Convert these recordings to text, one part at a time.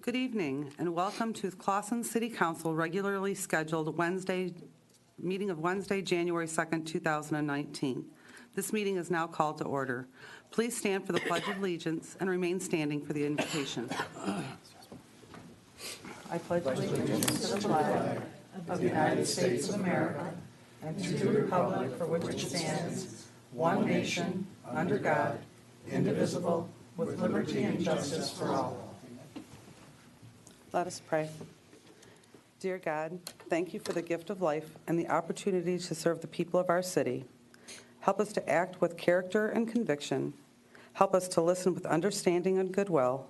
Good evening, and welcome to Clawson City Council regularly scheduled meeting of Wednesday, January 2nd, 2019. This meeting is now called to order. Please stand for the Pledge of Allegiance and remain standing for the invocation. I pledge allegiance to the flag of the United States of America and to the republic for which it stands, one nation, under God, indivisible, with liberty and justice for all. Let us pray. Dear God, thank you for the gift of life and the opportunity to serve the people of our city. Help us to act with character and conviction. Help us to listen with understanding and goodwill.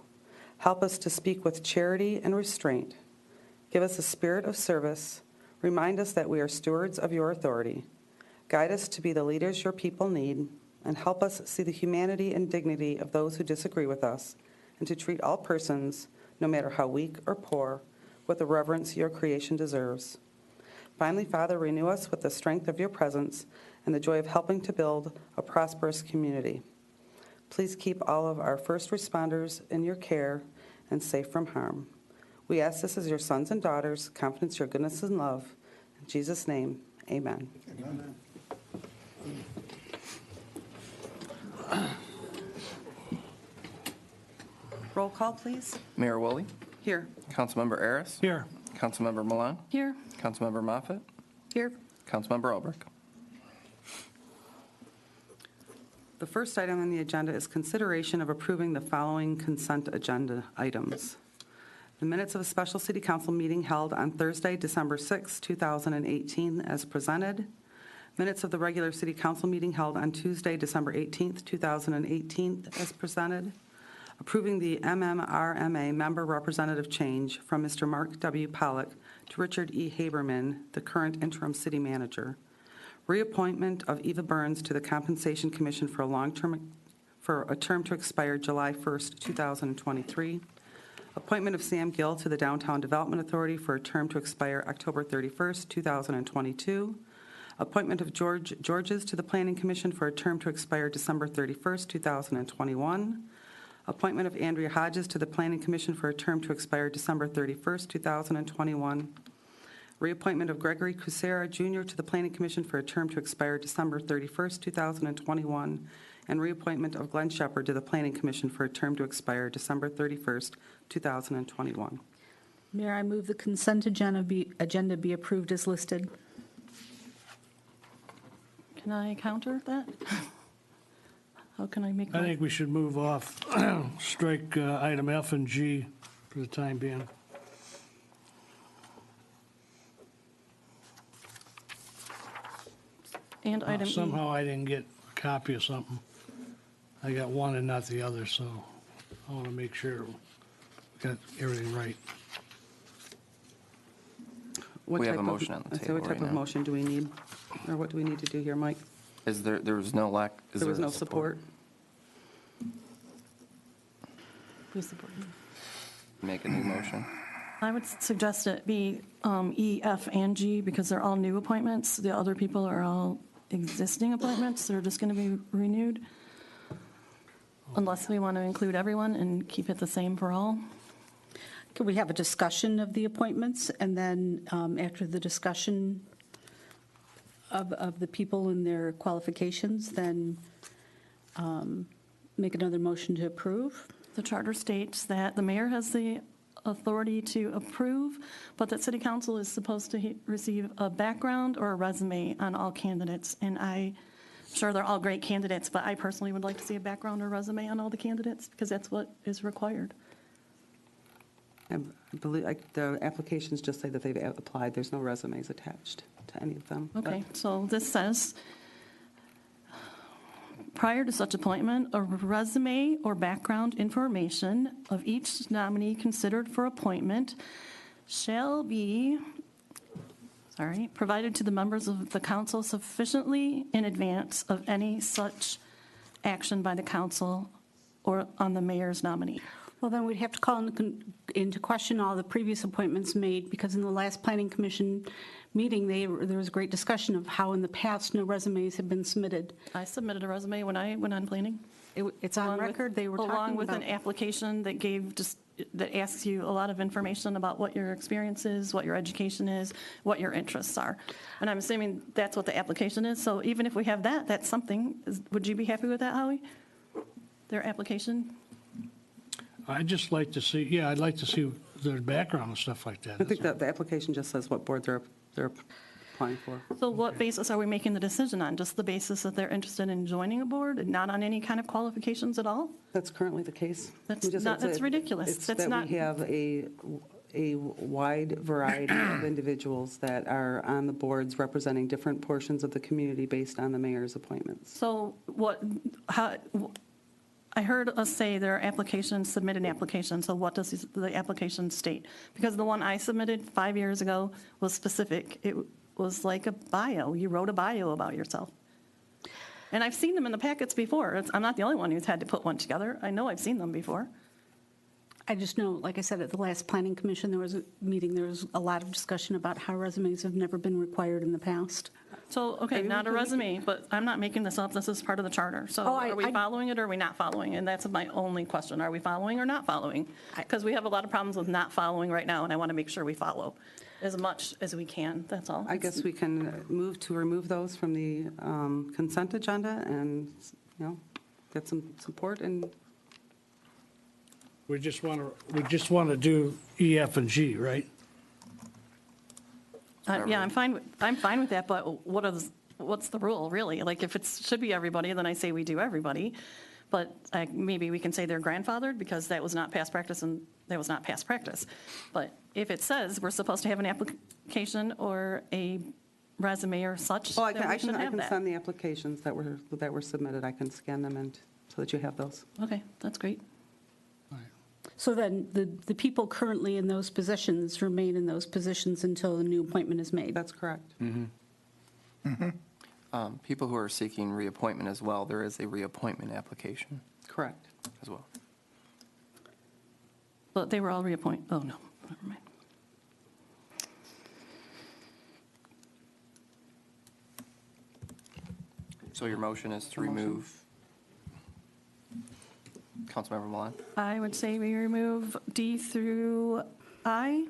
Help us to speak with charity and restraint. Give us a spirit of service. Remind us that we are stewards of your authority. Guide us to be the leaders your people need, and help us see the humanity and dignity of those who disagree with us, and to treat all persons, no matter how weak or poor, with the reverence your creation deserves. Finally, Father, renew us with the strength of your presence and the joy of helping to build a prosperous community. Please keep all of our first responders in your care and safe from harm. We ask this as your sons and daughters, confidence your goodness and love. In Jesus' name, amen. Amen. Roll call, please. Mayor Woolley. Here. Councilmember Aris. Here. Councilmember Milan. Here. Councilmember Moffitt. Here. Councilmember Albrecht. The first item on the agenda is consideration of approving the following consent agenda items. The minutes of a special city council meeting held on Thursday, December 6, 2018, as presented. Minutes of the regular city council meeting held on Tuesday, December 18, 2018, as presented. Approving the MMRMA member representative change from Mr. Mark W. Pollack to Richard E. Haberman, the current interim city manager. Reappointment of Eva Burns to the Compensation Commission for a term to expire July 1st, 2023. Appointment of Sam Gill to the Downtown Development Authority for a term to expire October 31st, 2022. Appointment of Georges to the Planning Commission for a term to expire December 31st, 2021. Appointment of Andrea Hodges to the Planning Commission for a term to expire December 31st, 2021. Reappointment of Gregory Cusera, Jr. to the Planning Commission for a term to expire December 31st, 2021. And reappointment of Glenn Shepard to the Planning Commission for a term to expire December 31st, 2021. Mayor, I move the consent agenda be approved as listed. Can I counter that? How can I make I think we should move off, strike item F and G for the time being. And item Somehow I didn't get a copy of something. I got one and not the other, so I want to make sure we got everything right. We have a motion on the table What type right of now. motion do we need? Or what do we need to do here, Mike? There was no lack. There was no support. Please support me. Make a new motion. I would suggest it be E, F, and G because they're all new appointments. The other people are all existing appointments. They're just going to be renewed. Unless we want to include everyone and keep it the same for all. Could we have a discussion of the appointments, and then after the discussion of the people and their qualifications, then make another motion to approve? The charter states that the mayor has the authority to approve, but that city council is supposed to receive a background or a resume on all candidates. And I'm sure they're all great candidates, but I personally would like to see a background or resume on all the candidates because that's what is required. I believe the applications just say that they've applied. There's no resumes attached to any of them. Okay, so this says, prior to such appointment, a resume or background information of each nominee considered for appointment shall be, provided to the members of the council sufficiently in advance of any such action by the council or on the mayor's nominee. Well, then we'd have to call into question all the previous appointments made, because in the last Planning Commission meeting, there was a great discussion of how in the past no resumes have been submitted. I submitted a resume when I went on planning. It's on Along with- record, they were talking about. Along with an application that asks you a lot of information about what your experience is, what your education is, what your interests are. And I'm assuming that's what the application is. So even if we have that, that's something. Would you be happy with that, Howie? Their application? I'd just like to see, yeah, I'd like to see their background and stuff like that. I think that the application just says what board they're applying for. So what basis are we making the decision on? Just the basis that they're interested in joining a board and not on any kind of qualifications at all? That's currently the case. That's We just- not- it's a- that's ridiculous. It's That's that not- we have a wide variety of individuals that are on the boards representing different portions of the community based on the mayor's appointments. So I heard us say their application, submit an application, so what does the application state? Because the one I submitted 5 years ago was specific. It was like a bio. You wrote a bio about yourself. And I've seen them in the packets before. I'm not the only one who's had to put one together. I know I've seen them before. I just know, like I said, at the last Planning Commission, there was a meeting, there was a lot of discussion about how resumes have never been required in the past. So, okay, Maybe not a we can- resume, but I'm not making this up. This is part of the charter. So Oh, are we I- following it or are we not following? And that's my only question. Are we following or not following? Because we have a lot of problems with not following right now, and I want to make sure we follow as much as we can. That's all. I guess we can move to remove those from the consent agenda and, get some support and We just want to do E, F, and G, right? Yeah, I'm fine with that, but what's the rule, really? Like, if it should be everybody, then I say we do everybody. But maybe we can say they're grandfathered because that was not past practice and that was not past practice. But if it says we're supposed to have an application or a resume or such, Well, then we should have can that. send the applications that were submitted. I can scan them in so that you have those. Okay, that's great. So then, the people currently in those positions remain in those positions until a new appointment is made? That's correct. People who are seeking reappointment as well, there is a reappointment application Correct. as well. But they were all reappointed. Oh, no, never mind. So your motion is to remove Councilmember Milan? I would say we remove D through I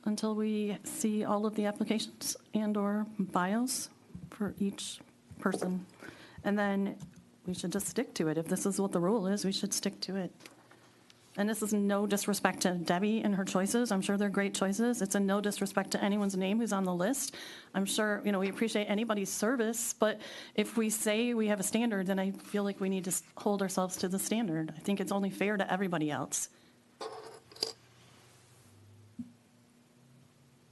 until we see all of the applications and/or bios for each person. And then we should just stick to it. If this is what the rule is, we should stick to it. And this is no disrespect to Debbie and her choices. I'm sure they're great choices. It's a no disrespect to anyone's name who's on the list. I'm sure, we appreciate anybody's service, but if we say we have a standard, then I feel like we need to hold ourselves to the standard. I think it's only fair to everybody else.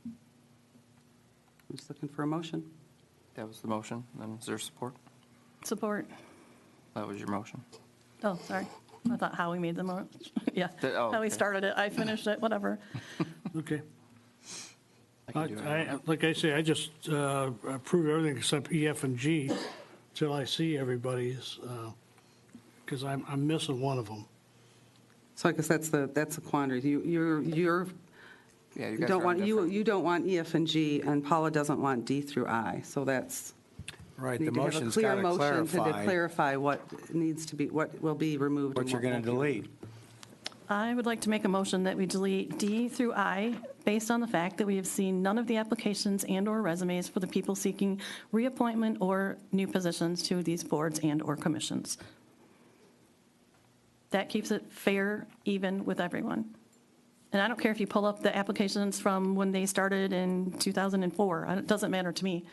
I'm just looking for a motion. That was the motion. Then is there support? Support. That was your motion. Oh, sorry. I thought Howie made the motion. Yeah, Oh, Howie okay. started it. I finished it, whatever. Okay. I can do it. Like I say, I just approve everything except E, F, and G till I see everybody's, because I'm missing one of them. So I guess that's the quandary. You're Yeah, you you guys don't are want different. you don't want E, F, and G, and Paula doesn't want D through I. So that's Right, need the to have a motion's clear got to motion to clarify clarify what needs to be, what will be removed. what and you're going to won't be. delete. I would like to make a motion that we delete D through I based on the fact that we have seen none of the applications and/or resumes for the people seeking reappointment or new positions to these boards and/or commissions. That keeps it fair, even with everyone. And I don't care if you pull up the applications from when they started in 2004. It doesn't matter to me.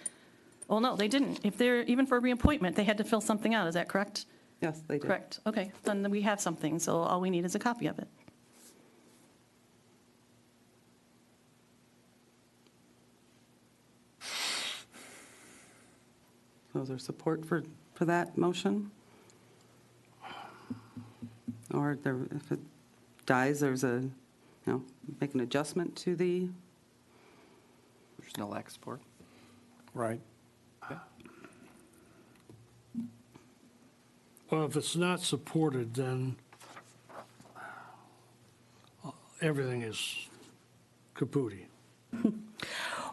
Well, no, they didn't. If they're, even for reappointment, they had to fill something out. Is that correct? Yes, they did. Correct. Okay, then we have something, so all we need is a copy of it. So is there support for that motion? Or if it dies, there's make an adjustment to the, There's no lack of support. Right. Well, if it's not supported, then everything is kapooty.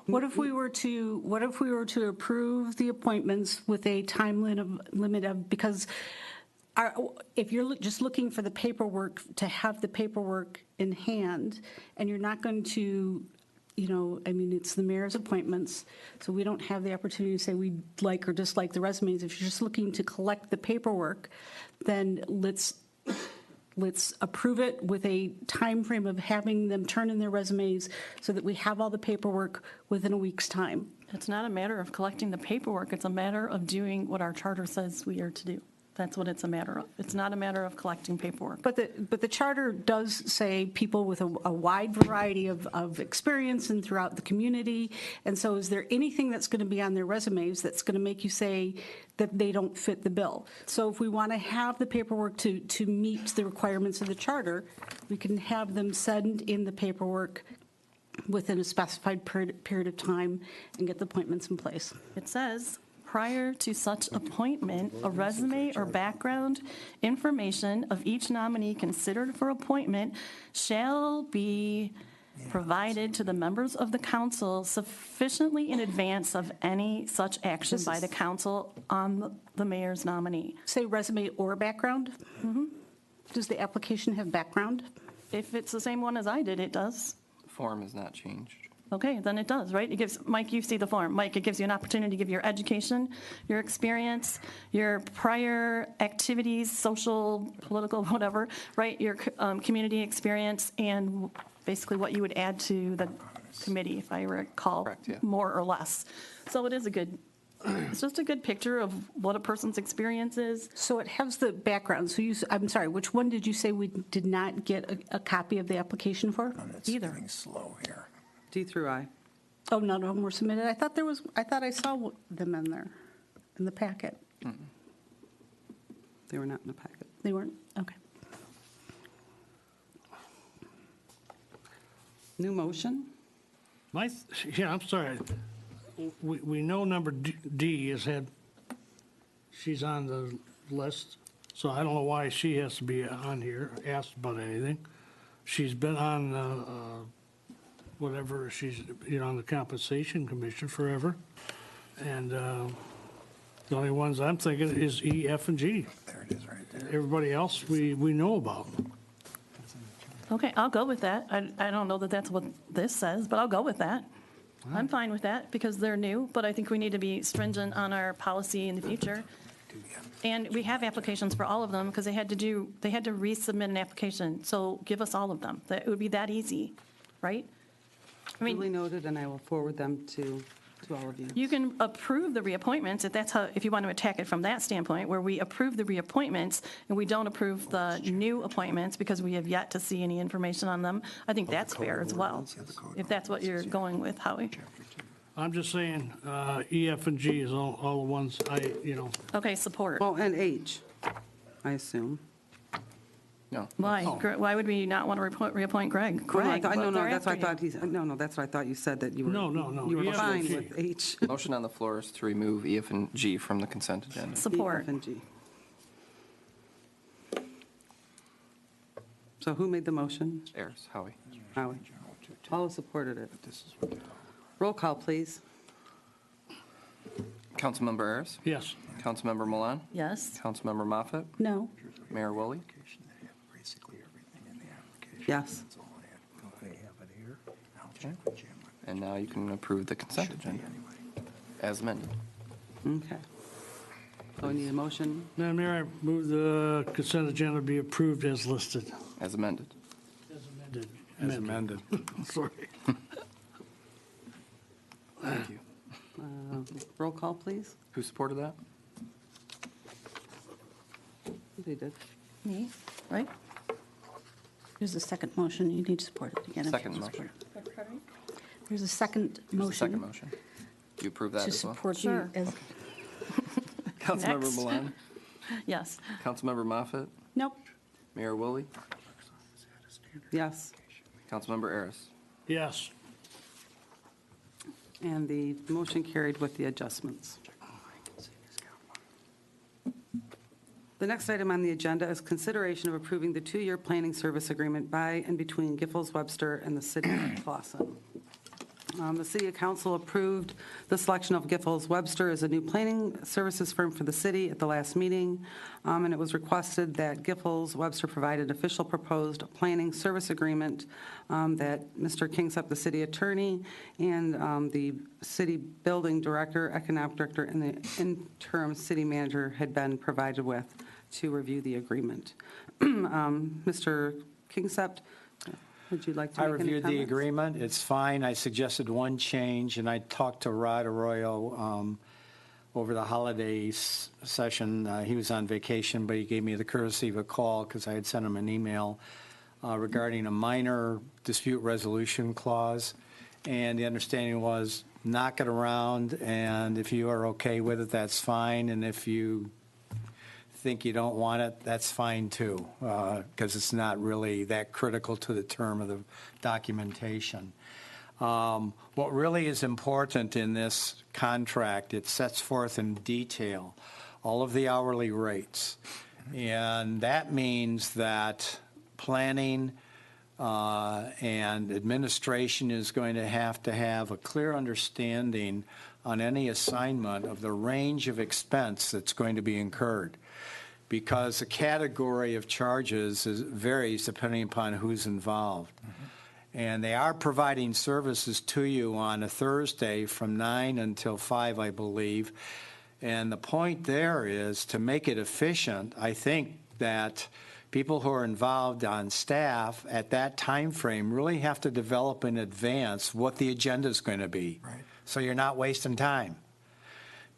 What if we were to approve the appointments with a time limit of, because if you're just looking for the paperwork, to have the paperwork in hand, and you're not going to, it's the mayor's appointments, so we don't have the opportunity to say we like or dislike the resumes. If you're just looking to collect the paperwork, then let's approve it with a time frame of having them turn in their resumes so that we have all the paperwork within a week's time. It's not a matter of collecting the paperwork. It's a matter of doing what our charter says we are to do. That's what it's a matter of. It's not a matter of collecting paperwork. But the charter does say people with a wide variety of experience and throughout the community. And so is there anything that's going to be on their resumes that's going to make you say that they don't fit the bill? So if we want to have the paperwork to meet the requirements of the charter, we can have them send in the paperwork within a specified period of time and get the appointments in place. It says, prior to such appointment, a resume or background information of each nominee considered for appointment shall be provided to the members of the council sufficiently in advance of any such action by the council on the mayor's nominee. Say resume or background? Does the application have background? If it's the same one as I did, it does. Form is not changed. Okay, then it does, right? It gives, Mike, you see the form. Mike, it gives you an opportunity to give your education, your experience, your prior activities, social, political, whatever, right? Your community experience, and basically what you would add to the committee, if I recall, Correct, yeah. more or less. So it is it's just a good picture of what a person's experience is. So it has the background. So I'm sorry, which one did you say we did not get a copy of the application for? Either. Getting slow here. D through I. Oh, none of them were submitted? I thought I saw them in there, in the packet. They were not in the packet. They weren't? Okay. New motion? Yeah, I'm sorry. We know number D she's on the list, so I don't know why she has to be on here, asked about anything. She's been on whatever, she's, on the compensation commission forever. And the only ones I'm thinking is E, F, and G. There it is, right there. Everybody else we know about. Okay, I'll go with that. I don't know that that's what this says, but I'll go with that. I'm fine with that because they're new, but I think we need to be stringent on our policy in the future. And we have applications for all of them because they had to resubmit an application. So give us all of them. It would be that easy, right? I Duly mean, noted, and I will forward them to all of you. you can approve the reappointments if you want to attack it from that standpoint, where we approve the reappointments and we don't approve the new appointments because we have yet to see any information on them. I think that's fair as well, if that's what you're going with, Howie. I'm just saying, E, F, and G is all the ones Okay, support. Well, and H, I assume. No. Why? Why would we not want to reappoint Greg? Greg, No, but they're that's what I after thought he said. No, that's what I thought you said, that you were. No. You were E, F, and fine G. with H. Motion on the floor is to remove E, F, and G from the consent agenda. you. Support. F and G. So who made the motion? Ayers, Howie. Howie. Paula supported it. Roll call, please. Councilmember Ayers? Yes. Councilmember Milan? Yes. Councilmember Moffett? No. Mayor Woolley? Basically everything in the application. Yes. That's all I had. Don't they have it here? I'll Okay. check with Jim. And now you can approve the consent Should be agenda anyway. as amended. Okay. So we need a motion. Madam Mayor, I move the consent agenda be approved as listed. As amended. As amended. As amended. Sorry. Thank you. Roll call, please. Who supported that? They did. Me, right? There's a second motion. You need to support it again. if you Second can motion. support it. There's a second There's a motion. second motion. Do you approve that To as well? support Sure. you as, Councilmember Next. Milan? Yes. Councilmember Moffett? nope. Mayor Woolley? Yes. Councilmember Ayers? Yes. And the motion carried with the adjustments. The next item on the agenda is consideration of approving the 2-year planning service agreement by and between Gibble, Webster, and the City of Clawson. The City Council approved the selection of Gibble Webster as a new planning services firm for the city at the last meeting, and it was requested that Gibble Webster provide an official proposed planning service agreement that Mr. Kingsup, the city attorney, and the city building director, economic director, and the interim city manager had been provided with to review the agreement. Mr. Kingsup, would you like to I make any reviewed the comments? agreement. It's fine. I suggested one change, and I talked to Rod Arroyo over the holiday session. He was on vacation, but he gave me the courtesy of a call because I had sent him an email regarding a minor dispute resolution clause. And the understanding was knock it around, and if you are okay with it, that's fine. And if you think you don't want it, that's fine too, because it's not really that critical to the term of the documentation. What really is important in this contract, it sets forth in detail all of the hourly rates. And that means that planning and administration is going to have a clear understanding on any assignment of the range of expense that's going to be incurred, because the category of charges varies depending upon who's involved. And they are providing services to you on a Thursday from 9 until 5, I believe. And the point there is to make it efficient. I think that people who are involved on staff at that time frame really have to develop in advance what the agenda is going to be. Right. So you're not wasting time,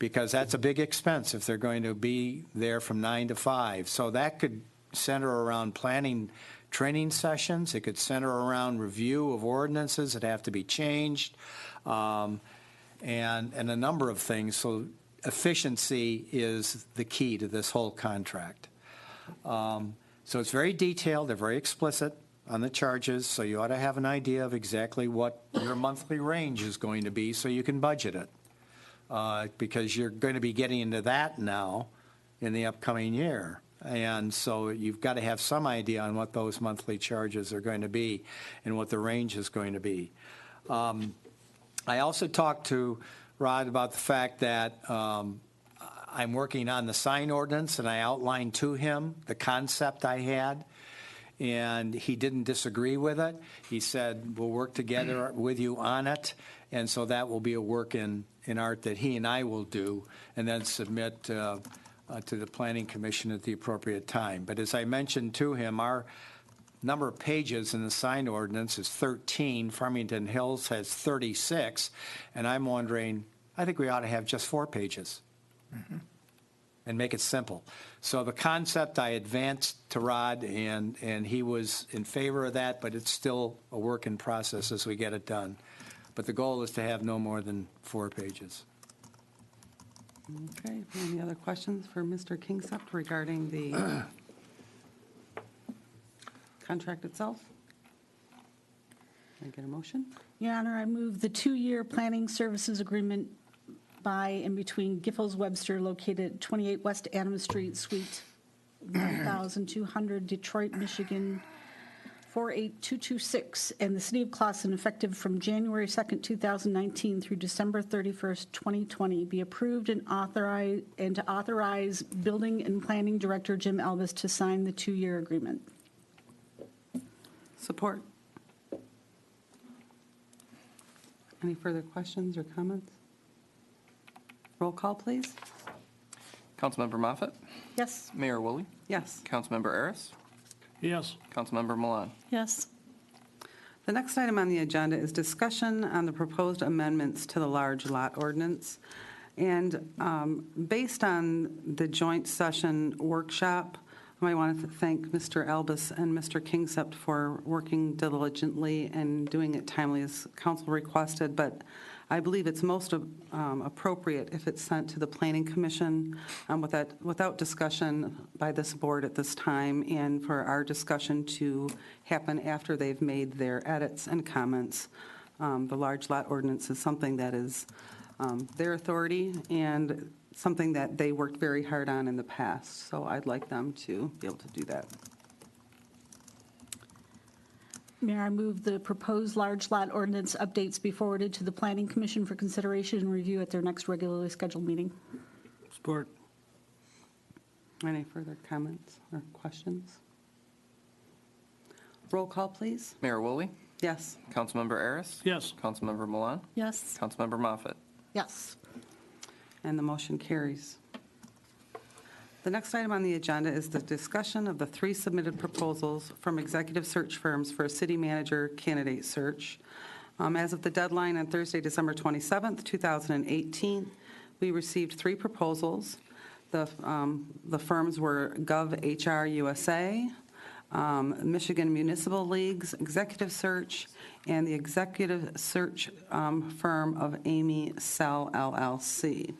because that's a big expense if they're going to be there from 9 to 5. So that could center around planning training sessions. It could center around review of ordinances that have to be changed, and a number of things. So efficiency is the key to this whole contract. So it's very detailed. They're very explicit on the charges, so you ought to have an idea of exactly what your monthly range is going to be so you can budget it. Because you're going to be getting into that now in the upcoming year. And so you've got to have some idea on what those monthly charges are going to be and what the range is going to be. I also talked to Rod about the fact that I'm working on the sign ordinance, and I outlined to him the concept I had, and he didn't disagree with it. He said, we'll work together with you on it, and so that will be a work in art that he and I will do and then submit to the Planning Commission at the appropriate time. But as I mentioned to him, our number of pages in the sign ordinance is 13. Farmington Hills has 36, and I'm wondering, I think we ought to have just 4 pages. And make it simple. So the concept I advanced to Rod, and he was in favor of that, but it's still a work in process as we get it done. But the goal is to have no more than 4 pages. Okay, any other questions for Mr. Kingsup regarding the contract itself? Can I get a motion? Your Honor, I move the 2-year planning services agreement by and between Gibble Webster, located at 28 West Adams Street, Suite 1200, Detroit, Michigan, 48226, and the City of Clawson, effective from January 2nd, 2019 through December 31st, 2020, be approved and to authorize Building and Planning Director Jim Elvis to sign the 2-year agreement. Support. Any further questions or comments? Roll call, please. Councilmember Moffett? Yes. Mayor Woolley? Yes. Councilmember Aris? Yes. Councilmember Milan? Yes. The next item on the agenda is discussion on the proposed amendments to the large lot ordinance. And based on the joint session workshop, I want to thank Mr. Elvis and Mr. Kingsup for working diligently and doing it timely as council requested, but I believe it's most appropriate if it's sent to the Planning Commission without discussion by this board at this time, and for our discussion to happen after they've made their edits and comments. The large lot ordinance is something that is their authority, and something that they worked very hard on in the past, so I'd like them to be able to do that. Mayor, I move the proposed large lot ordinance updates be forwarded to the Planning Commission for consideration and review at their next regularly scheduled meeting. Support. Any further comments or questions? Roll call, please. Mayor Woolley, Yes. Councilmember Aris. Yes. Councilmember Milan, Yes. Councilmember Moffett. Yes. And the motion carries. The next item on the agenda is the discussion of the 3 submitted proposals from executive search firms for a city manager candidate search. As of the deadline on Thursday, December 27th, 2018, we received 3 proposals. The firms were GovHR USA, Michigan Municipal League's Executive Search, and the executive search firm of Amy Sell LLC.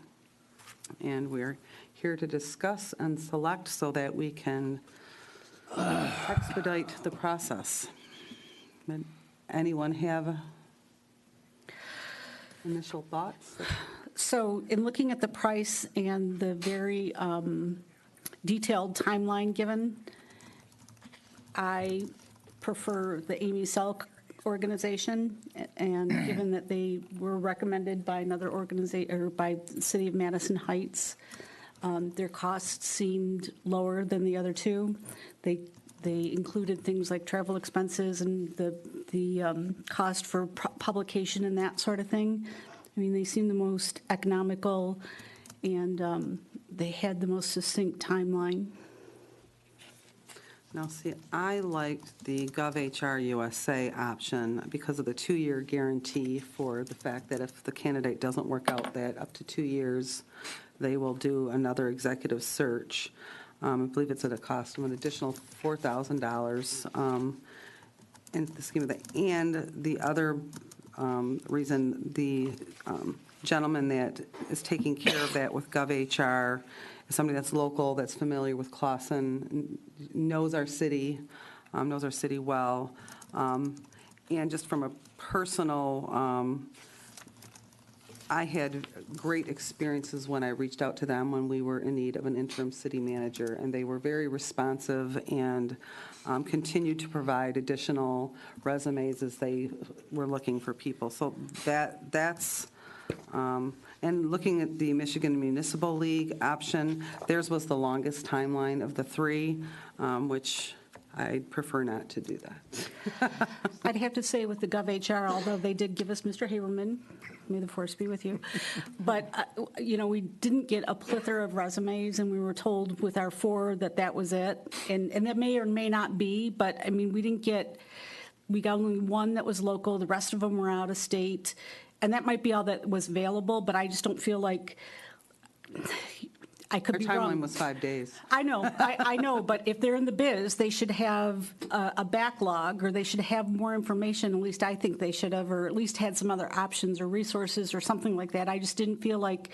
And we're here to discuss and select so that we can expedite the process. Anyone have initial thoughts? So in looking at the price and the very detailed timeline given, I prefer the Amy Sell organization, and given that they were recommended by another organization, or by the City of Madison Heights, their costs seemed lower than the other 2. They included things like travel expenses and the cost for publication and that sort of thing. I mean, they seemed the most economical, and they had the most succinct timeline. Now, see, I liked the GovHR USA option because of the 2-year guarantee, for the fact that if the candidate doesn't work out, that up to 2 years, they will do another executive search. I believe it's at a cost of an additional $4,000 in the scheme of that. And the other reason, the gentleman that is taking care of that with GovHR is somebody that's local, that's familiar with Clawson, knows our city well. And just from a personal, I had great experiences when I reached out to them when we were in need of an interim city manager, and they were very responsive and continued to provide additional resumes as they were looking for people. So that's, and looking at the Michigan Municipal League option, theirs was the longest timeline of the 3, which I'd prefer not to do that. I'd have to say with the GovHR, although they did give us Mr. Haberman, may the force be with you, but, we didn't get a plethora of resumes, and we were told with our 4 that was it. And that may or may not be, but, I mean, we got only 1 that was local, the rest of them were out of state, and that might be all that was available, but I just don't feel like, I could Our be wrong. timeline was 5 days. I know, I know, but if they're in the biz, they should have a backlog, or they should have more information. At least I think they should have, or at least had some other options or resources or something like that. I just didn't feel like,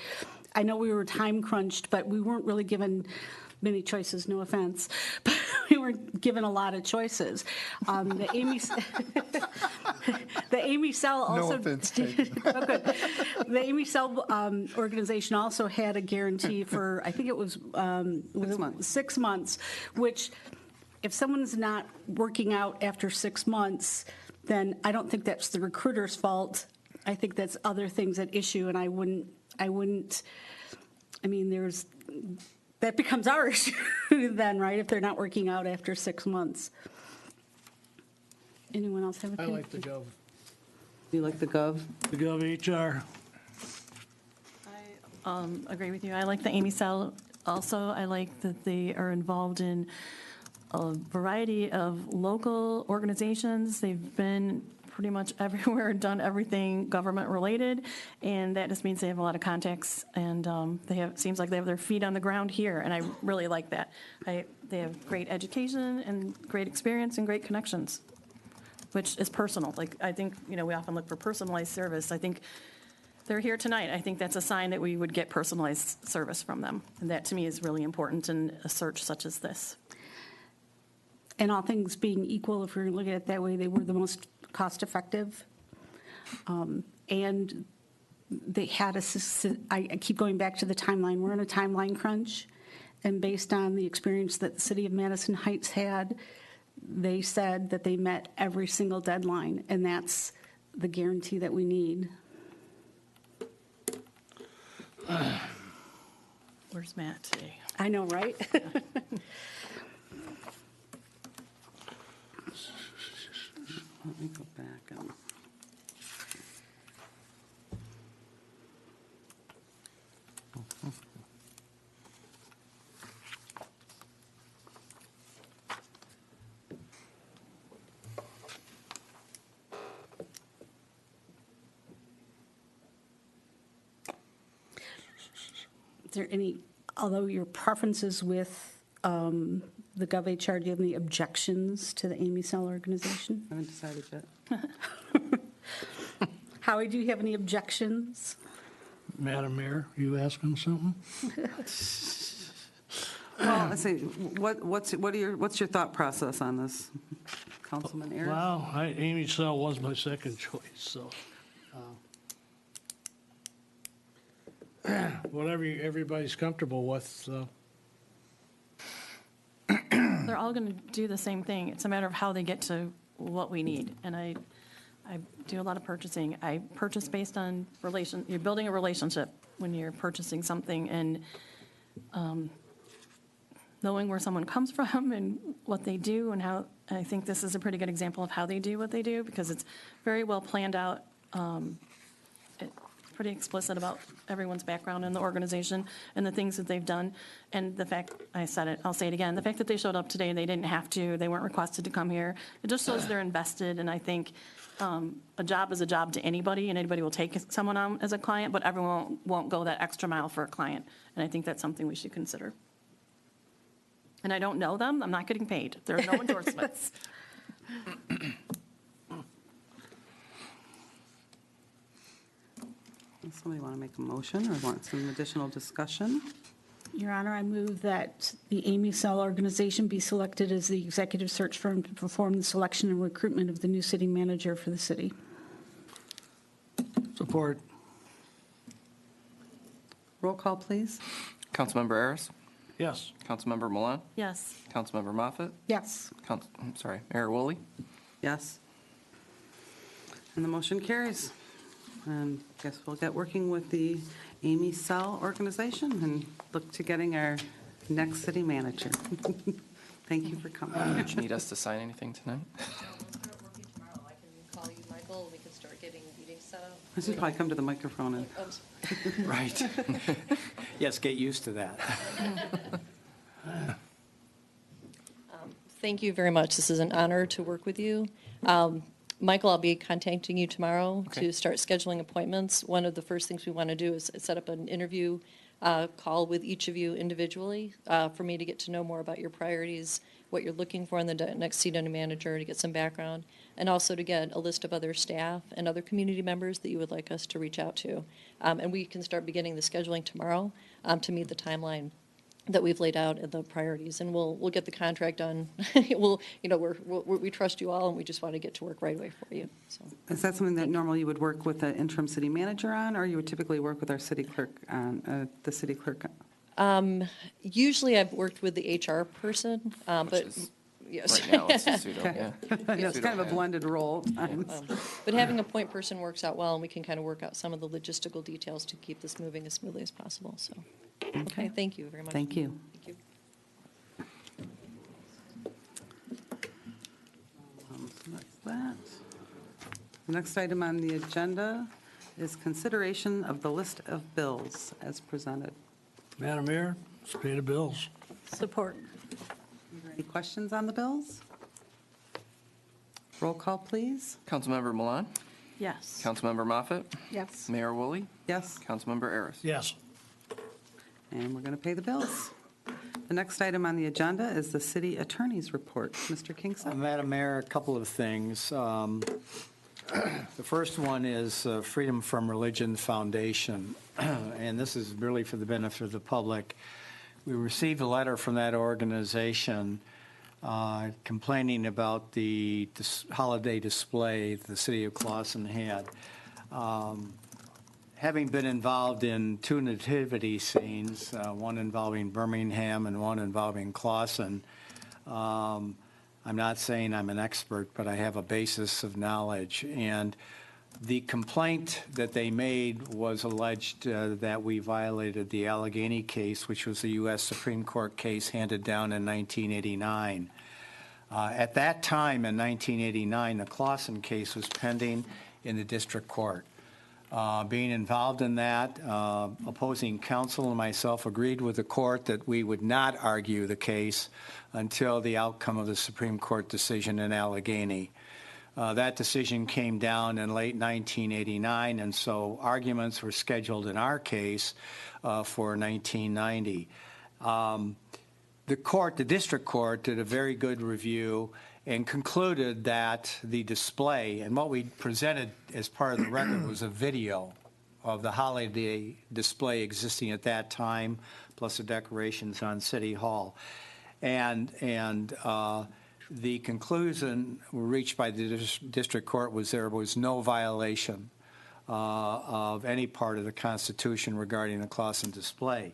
I know we were time crunched, but we weren't really given many choices, no offense, but we were given a lot of choices. The Amy Sell also. No offense taken. Oh, good. The Amy Sell organization also had a guarantee for, I think it was 6 months. 6 months, which if someone's not working out after 6 months, then I don't think that's the recruiter's fault. I think that's other things at issue, and I wouldn't, I mean, that becomes our issue then, right, if they're not working out after 6 months. Anyone else have a I opinion? like the Gov. You like the Gov? The GovHR. I agree with you. I like the Amy Sell also. I like that they are involved in a variety of local organizations. They've been pretty much everywhere, done everything government-related, and that just means they have a lot of contacts, and seems like they have their feet on the ground here, and I really like that. They have great education and great experience and great connections, which is personal. Like, I think, we often look for personalized service. I think they're here tonight. I think that's a sign that we would get personalized service from them, and that, to me, is really important in a search such as this. And all things being equal, if we're looking at it that way, they were the most cost-effective. And they had I keep going back to the timeline. We're in a timeline crunch. And based on the experience that the city of Madison Heights had, they said that they met every single deadline. And that's the guarantee that we need. Where's Matt today? I know, right? Let me go back and. Is there any, although your preferences with the GovHR, do you have any objections to the Amy Cell organization? I haven't decided yet. Howie, do you have any objections? Madam Mayor, you asking something? Well, let's see, what's your thought process on this, Councilman Ayers? Well, Amy Cell was my second choice, so. Whatever everybody's comfortable with, They're all going to do the same thing. It's a matter of how they get to what we need. And I do a lot of purchasing. I purchase based on you're building a relationship when you're purchasing something, and knowing where someone comes from and what they do and how. I think this is a pretty good example of how they do what they do, because it's very well planned out. Pretty explicit about everyone's background in the organization and the things that they've done. And the fact, I said it, I'll say it again, the fact that they showed up today and they didn't have to, they weren't requested to come here, it just shows they're invested. And I think a job is a job to anybody, and anybody will take someone on as a client, but everyone won't go that extra mile for a client. And I think that's something we should consider. And I don't know them, I'm not getting paid. There are no endorsements. Does somebody want to make a motion or want some additional discussion? Your Honor, I move that the Amy Cell organization be selected as the executive search firm to perform the selection and recruitment of the new city manager for the city. support. Roll call, please. Councilmember Ayers, Yes. Councilmember Milan, Yes. Councilmember Moffett, Yes. Mayor Woolley. Yes. And the motion carries. And guess we'll get working with the Amy Cell organization and look to getting our next city manager. Thank you for coming. Do you need us to sign anything tonight? Start working tomorrow. I can call you, Michael, we can start getting meetings set up. I should probably come to the microphone and. Oh, sorry. Right. Yes, get used to that. Thank you very much. This is an honor to work with you. Michael, I'll be contacting you tomorrow Okay. to start scheduling appointments. One of the first things we want to do is set up an interview call with each of you individually for me to get to know more about your priorities, what you're looking for in the next city manager, to get some background, and also to get a list of other staff and other community members that you would like us to reach out to. And we can start beginning the scheduling tomorrow to meet the timeline that we've laid out and the priorities, and we'll get the contract done. We trust you all, and we just want to get to work right away for you. So Is that something that normally you would work with the interim city manager on, or you would typically work with our city clerk on, the city clerk? usually I've worked with the HR person, but is yes. Right now, it's a pseudo, yeah. It's kind of a blended role. But having a point person works out well, and we can kind of work out some of the logistical details to keep this moving as smoothly as possible. So, okay, thank you very much. Thank you. Thank you. So that's that. The next item on the agenda is consideration of the list of bills as presented. Madam Mayor, let's pay the bills. Support. Any questions on the bills? Roll call, please. Councilmember Milan, Yes. Councilmember Moffett, Yes. Mayor Woolley, Yes, Councilmember Ayers. Yes. and we're going to pay the bills. The next item on the agenda is the city attorney's report. Mr. Kingston? Madam Mayor, a couple of things. The first one is Freedom from Religion Foundation, and this is really for the benefit of the public. We received a letter from that organization complaining about the holiday display the city of Clawson had. Having been involved in two nativity scenes, one involving Birmingham and one involving Clawson, I'm not saying I'm an expert, but I have a basis of knowledge. And the complaint that they made was alleged that we violated the Allegheny case, which was a U.S. Supreme Court case handed down in 1989. At that time, in 1989, the Clawson case was pending in the district court. Being involved in that, opposing counsel and myself agreed with the court that we would not argue the case until the outcome of the Supreme Court decision in Allegheny. That decision came down in late 1989, and so arguments were scheduled in our case for 1990. The district court did a very good review and concluded that the display, and what we presented as part of the record was a video of the holiday display existing at that time, plus the decorations on City Hall. And the conclusion reached by the district court was there was no violation of any part of the Constitution regarding the Clawson display.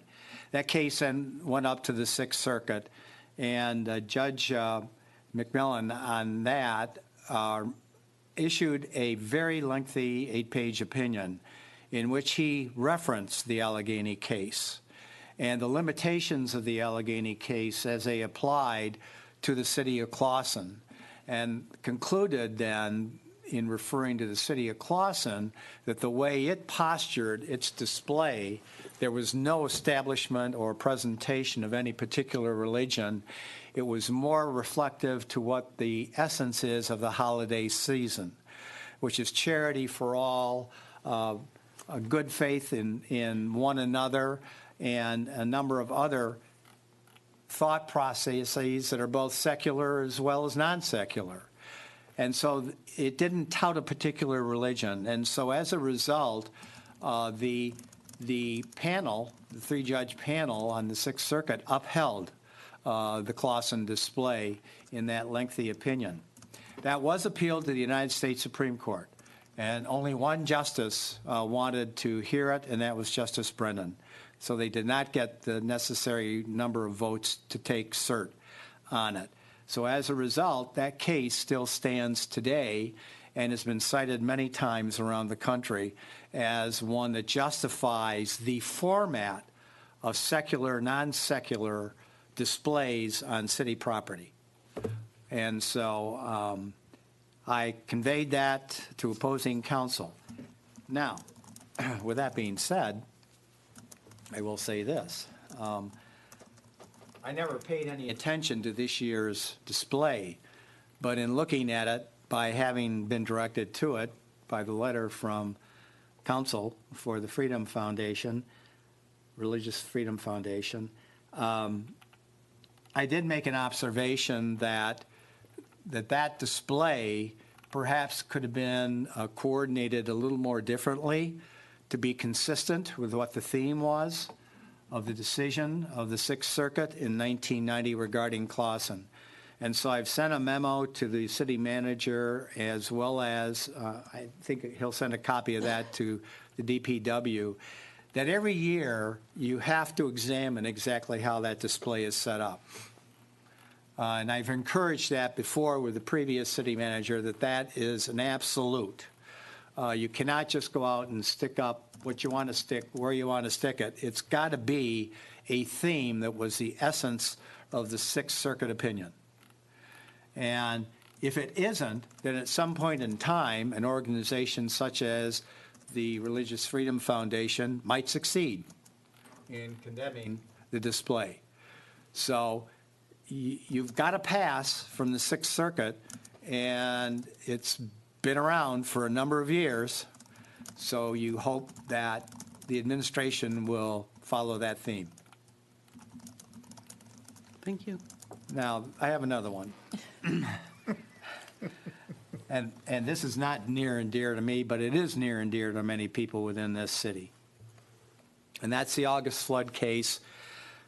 That case then went up to the Sixth Circuit, and Judge McMillan on that issued a very lengthy 8-page opinion in which he referenced the Allegheny case and the limitations of the Allegheny case as they applied to the city of Clawson, and concluded then, in referring to the city of Clawson, that the way it postured its display, there was no establishment or presentation of any particular religion. It was more reflective to what the essence is of the holiday season, which is charity for all, a good faith in one another, and a number of other thought processes that are both secular as well as non-secular. And so it didn't tout a particular religion. And so as a result, the panel, the three-judge panel on the Sixth Circuit, upheld the Clawson display in that lengthy opinion. That was appealed to the United States Supreme Court, and only one justice wanted to hear it, and that was Justice Brennan. So they did not get the necessary number of votes to take cert on it. So as a result, that case still stands today and has been cited many times around the country as one that justifies the format of secular, non-secular displays on city property. And so I conveyed that to opposing counsel. Now, with that being said, I will say this. I never paid any attention to this year's display, but in looking at it, by having been directed to it by the letter from counsel for the Freedom Foundation, Religious Freedom Foundation, I did make an observation that display perhaps could have been coordinated a little more differently to be consistent with what the theme was of the decision of the Sixth Circuit in 1990 regarding Clawson. And so I've sent a memo to the city manager, as well as I think he'll send a copy of that to the DPW, that every year you have to examine exactly how that display is set up. And I've encouraged that before with the previous city manager, that is an absolute. You cannot just go out and stick up what you want to stick, where you want to stick it. It's got to be a theme that was the essence of the Sixth Circuit opinion. And if it isn't, then at some point in time, an organization such as the Religious Freedom Foundation might succeed in condemning the display. So you've got to pass from the Sixth Circuit, and it's been around for a number of years, so you hope that the administration will follow that theme. Thank you. Now, I have another one. And this is not near and dear to me, but it is near and dear to many people within this city. And that's the August flood case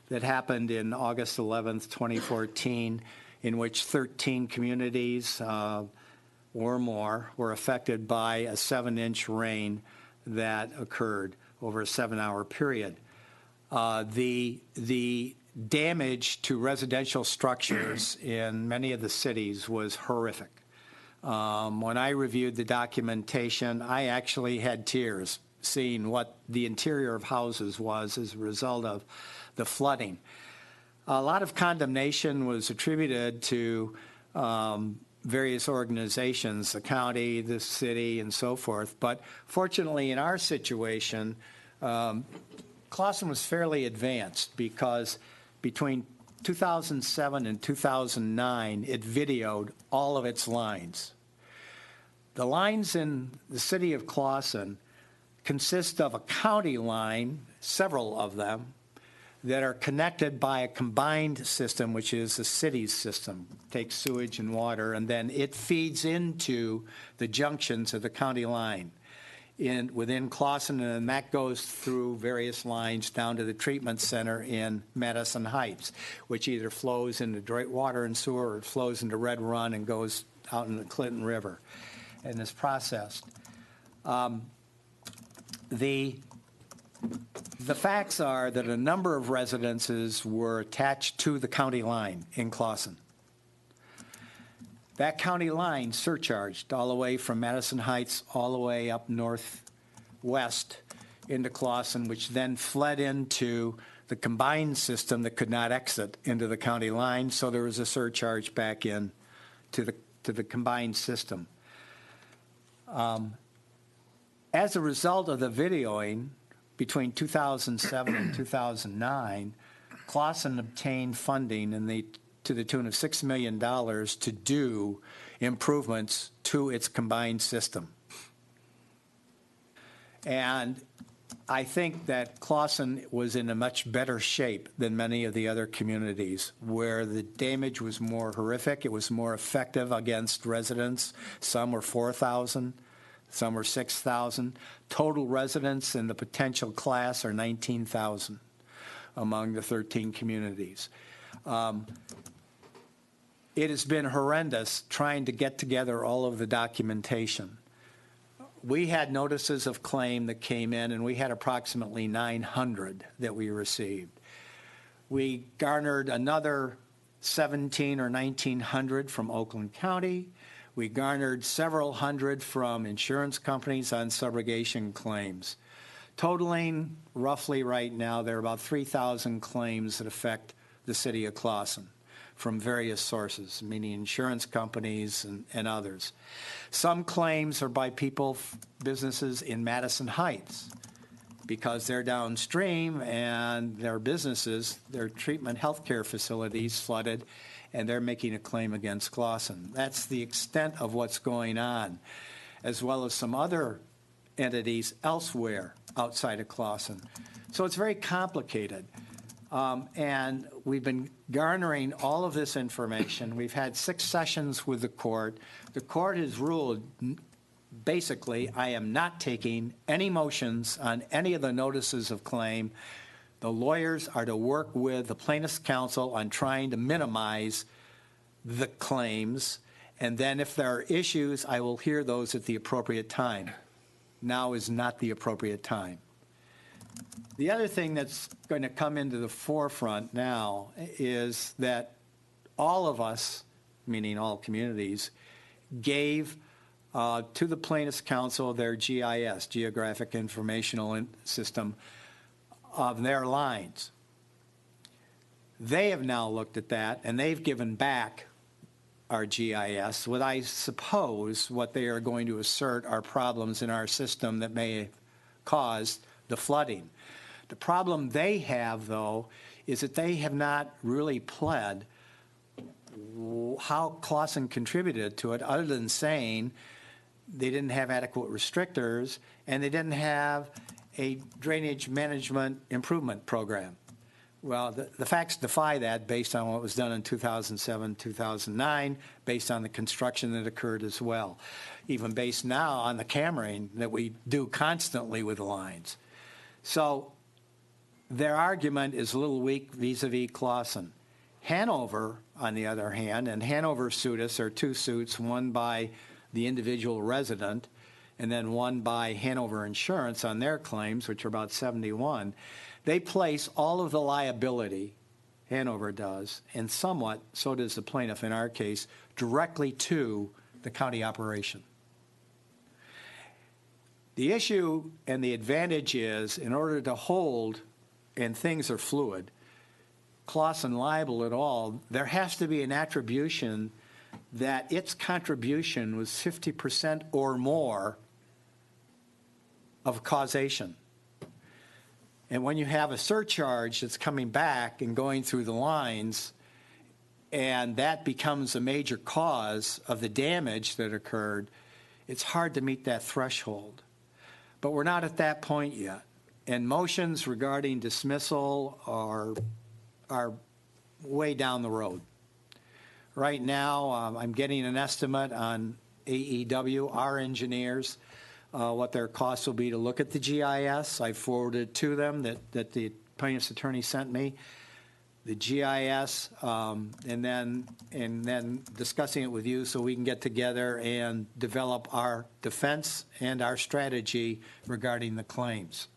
that happened in August 11th, 2014, in which 13 communities or more were affected by a 7-inch rain that occurred over a 7-hour period. The damage to residential structures in many of the cities was horrific. When I reviewed the documentation, I actually had tears seeing what the interior of houses was as a result of the flooding. A lot of condemnation was attributed to various organizations, the county, the city, and so forth. But fortunately, in our situation, Clawson was fairly advanced because between 2007 and 2009, it videoed all of its lines. The lines in the city of Clawson consist of a county line, several of them, that are connected by a combined system, which is the city's system. Takes sewage and water, and then it feeds into the junctions of the county line within Clawson, and that goes through various lines down to the treatment center in Madison Heights, which either flows into Detroit Water and Sewer or it flows into Red Run and goes out in the Clinton River and is processed. The facts are that a number of residences were attached to the county line in Clawson. That county line surcharged all the way from Madison Heights all the way up northwest into Clawson, which then fled into the combined system that could not exit into the county line, so there was a surcharge back in to the combined system. As a result of the videoing, between 2007 and 2009, Clawson obtained funding to the tune of $6 million to do improvements to its combined system. And I think that Clawson was in a much better shape than many of the other communities where the damage was more horrific. It was more effective against residents. Some were 4,000. Some were 6,000. Total residents in the potential class are 19,000 among the 13 communities. It has been horrendous trying to get together all of the documentation. We had notices of claim that came in, and we had approximately 900 that we received. We garnered another 1,700 or 1,900 from Oakland County. We garnered several hundred from insurance companies on subrogation claims. Totaling roughly right now, there are about 3,000 claims that affect the city of Clawson from various sources, meaning insurance companies and others. Some claims are by people, businesses in Madison Heights, because they're downstream and their businesses, their treatment healthcare facilities flooded, and they're making a claim against Clawson. That's the extent of what's going on, as well as some other entities elsewhere outside of Clawson. So it's very complicated. And we've been garnering all of this information. We've had 6 sessions with the court. The court has ruled, basically, I am not taking any motions on any of the notices of claim. The lawyers are to work with the plaintiff's counsel on trying to minimize the claims, and then if there are issues, I will hear those at the appropriate time. Now is not the appropriate time. The other thing that's going to come into the forefront now is that all of us, meaning all communities, gave to the plaintiff's counsel their GIS, Geographic Informational System, of their lines. They have now looked at that, and they've given back our GIS, what I suppose what they are going to assert are problems in our system that may have caused the flooding. The problem they have, though, is that they have not really pled how Clawson contributed to it, other than saying they didn't have adequate restrictors and they didn't have a drainage management improvement program. Well, the facts defy that based on what was done in 2007, 2009, based on the construction that occurred as well, even based now on the cammering that we do constantly with the lines. So their argument is a little weak vis-a-vis Clawson. Hanover, on the other hand, and Hanover sued us, are 2 suits, one by the individual resident and then one by Hanover Insurance on their claims, which are about 71, they place all of the liability, Hanover does, and somewhat, so does the plaintiff in our case, directly to the county operation. The issue and the advantage is, in order to hold, and things are fluid, Clawson liable at all, there has to be an attribution that its contribution was 50% or more of causation. And when you have a surcharge that's coming back and going through the lines, and that becomes a major cause of the damage that occurred, it's hard to meet that threshold. But we're not at that point yet. And motions regarding dismissal are way down the road. Right now, I'm getting an estimate on AEW, our engineers, what their costs will be to look at the GIS. I forwarded to them that the plaintiff's attorney sent me the GIS, and then discussing it with you so we can get together and develop our defense and our strategy regarding the claims.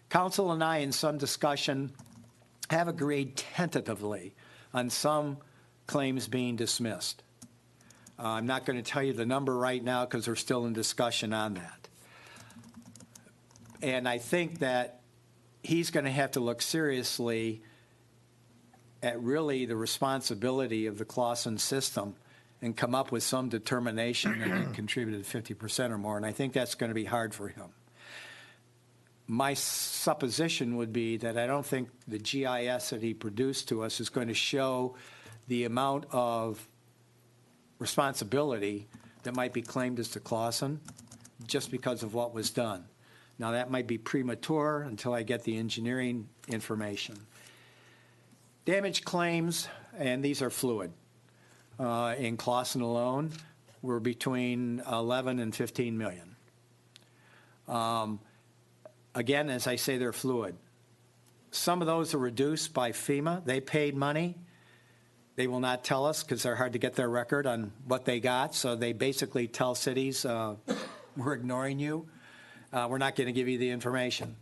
Council and I, in some discussion, have agreed tentatively on some claims being dismissed. I'm not going to tell you the number right now because we're still in discussion on that. And I think that he's going to have to look seriously at really the responsibility of the Clawson system and come up with some determination that it contributed 50% or more. And I think that's going to be hard for him. My supposition would be that I don't think the GIS that he produced to us is going to show the amount of responsibility that might be claimed as to Clawson just because of what was done. Now, that might be premature until I get the engineering information. Damage claims, and these are fluid, in Clawson alone, were between 11 and 15 million. Again, as I say, they're fluid. Some of those are reduced by FEMA. They paid money. They will not tell us because they're hard to get their record on what they got. So they basically tell cities, we're ignoring you. We're not going to give you the information.